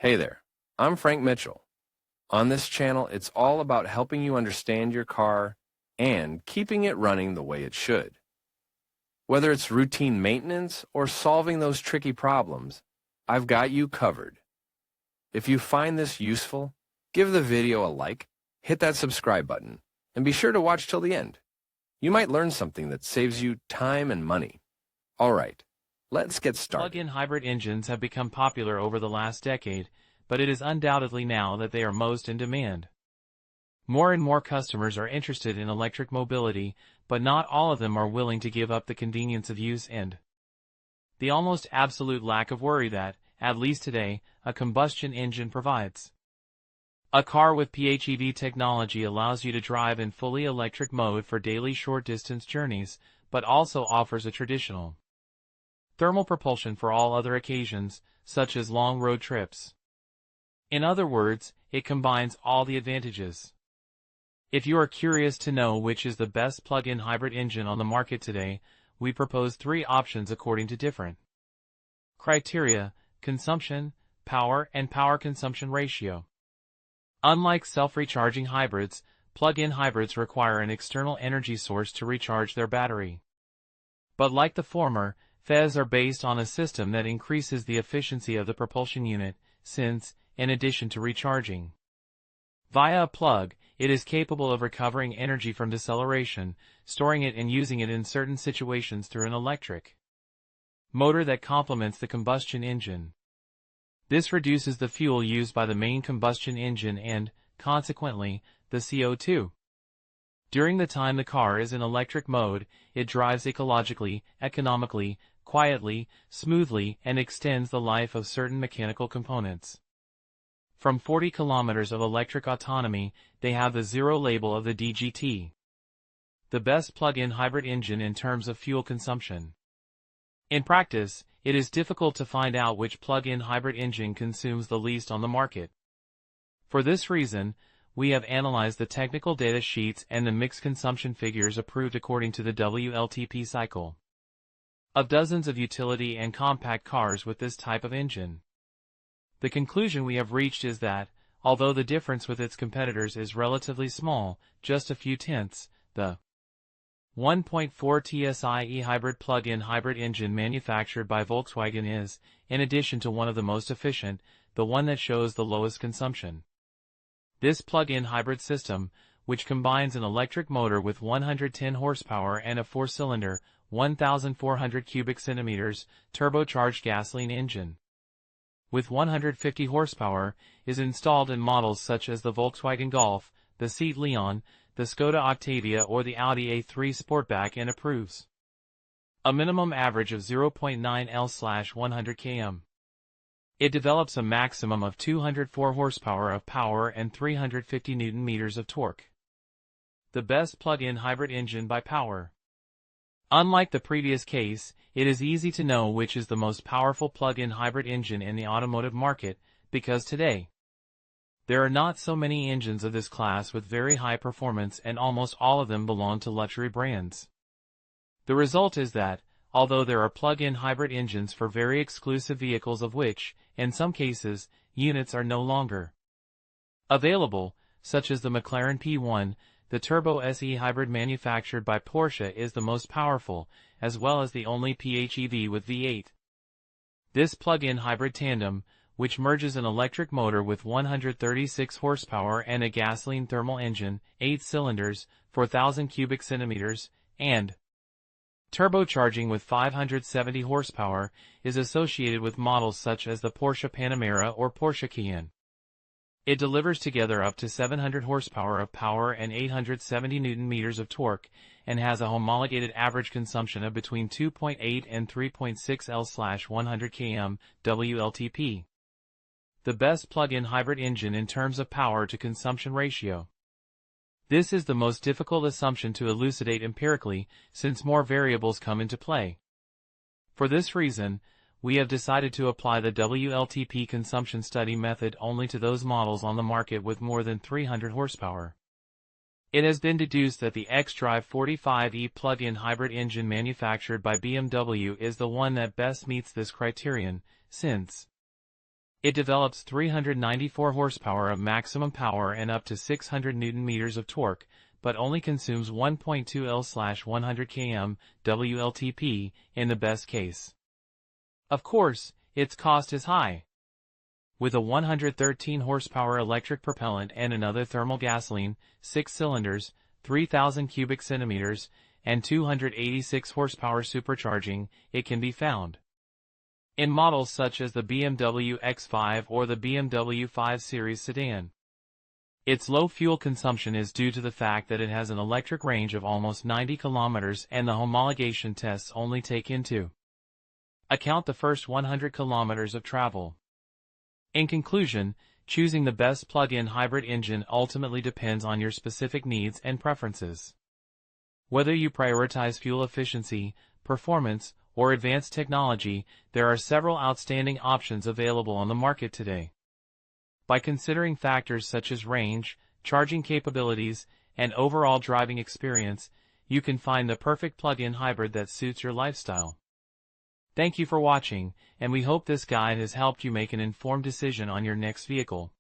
Hey there, I'm Frank Mitchell. On this channel, it's all about helping you understand your car and keeping it running the way it should. Whether it's routine maintenance or solving those tricky problems, I've got you covered. If you find this useful, give the video a like, hit that subscribe button, and be sure to watch till the end. You might learn something that saves you time and money. All right, let's get started. Plug-in hybrid engines have become popular over the last decade, but it is undoubtedly now that they are most in demand. More and more customers are interested in electric mobility, but not all of them are willing to give up the convenience of use and the almost absolute lack of worry that, at least today, a combustion engine provides. A car with PHEV technology allows you to drive in fully electric mode for daily short-distance journeys, but also offers a traditional thermal propulsion for all other occasions, such as long road trips. In other words, it combines all the advantages. If you are curious to know which is the best plug-in hybrid engine on the market today, we propose 3 options according to different criteria: consumption, power, and power consumption ratio. Unlike self-recharging hybrids, plug-in hybrids require an external energy source to recharge their battery. But like the former, PHEVs are based on a system that increases the efficiency of the propulsion unit, since, in addition to recharging via a plug, it is capable of recovering energy from deceleration, storing it and using it in certain situations through an electric motor that complements the combustion engine. This reduces the fuel used by the main combustion engine and, consequently, the CO2. During the time the car is in electric mode, it drives ecologically, economically, quietly, smoothly, and extends the life of certain mechanical components. From 40 kilometers of electric autonomy, they have the zero label of the DGT. The best plug-in hybrid engine in terms of fuel consumption. In practice, it is difficult to find out which plug-in hybrid engine consumes the least on the market. For this reason, we have analyzed the technical data sheets and the mixed consumption figures approved according to the WLTP cycle of dozens of utility and compact cars with this type of engine. The conclusion we have reached is that, although the difference with its competitors is relatively small, just a few tenths, the 1.4 TSI e-hybrid plug-in hybrid engine manufactured by Volkswagen is, in addition to one of the most efficient, the one that shows the lowest consumption. This plug-in hybrid system, which combines an electric motor with 110 horsepower and a 4-cylinder, 1,400 cubic centimeters, turbocharged gasoline engine with 150 horsepower, is installed in models such as the Volkswagen Golf, the Seat Leon, the Skoda Octavia or the Audi A3 Sportback and approves a minimum average of 0.9 L/100 km. It develops a maximum of 204 horsepower of power and 350 Nm of torque. The best plug-in hybrid engine by power. Unlike the previous case, it is easy to know which is the most powerful plug-in hybrid engine in the automotive market, because today there are not so many engines of this class with very high performance and almost all of them belong to luxury brands. The result is that, although there are plug-in hybrid engines for very exclusive vehicles of which, in some cases, units are no longer available, such as the McLaren P1, the Turbo SE hybrid manufactured by Porsche is the most powerful, as well as the only PHEV with V8. This plug-in hybrid tandem, which merges an electric motor with 136 horsepower and a gasoline thermal engine, 8 cylinders, 4,000 cubic centimeters, and turbocharging with 570 horsepower, is associated with models such as the Porsche Panamera or Porsche Cayenne. It delivers together up to 700 horsepower of power and 870 Nm of torque, and has a homologated average consumption of between 2.8 and 3.6 L/100 km, WLTP. The best plug-in hybrid engine in terms of power to consumption ratio. This is the most difficult assumption to elucidate empirically, since more variables come into play. For this reason, we have decided to apply the WLTP consumption study method only to those models on the market with more than 300 horsepower. It has been deduced that the xDrive 45e plug-in hybrid engine manufactured by BMW is the one that best meets this criterion, since It develops 394 horsepower of maximum power and up to 600 Nm of torque, but only consumes 1.2 L/100 km WLTP in the best case. Of course, its cost is high. With a 113 horsepower electric propellant and another thermal gasoline, 6 cylinders, 3,000 cubic centimeters, and 286 horsepower supercharging, it can be found in models such as the BMW X5 or the BMW 5 Series sedan. Its low fuel consumption is due to the fact that it has an electric range of almost 90 kilometers and the homologation tests only take into account the first 100 kilometers of travel. In conclusion, choosing the best plug-in hybrid engine ultimately depends on your specific needs and preferences. Whether you prioritize fuel efficiency, performance, or advanced technology, there are several outstanding options available on the market today. By considering factors such as range, charging capabilities, and overall driving experience, you can find the perfect plug-in hybrid that suits your lifestyle. Thank you for watching, and we hope this guide has helped you make an informed decision on your next vehicle.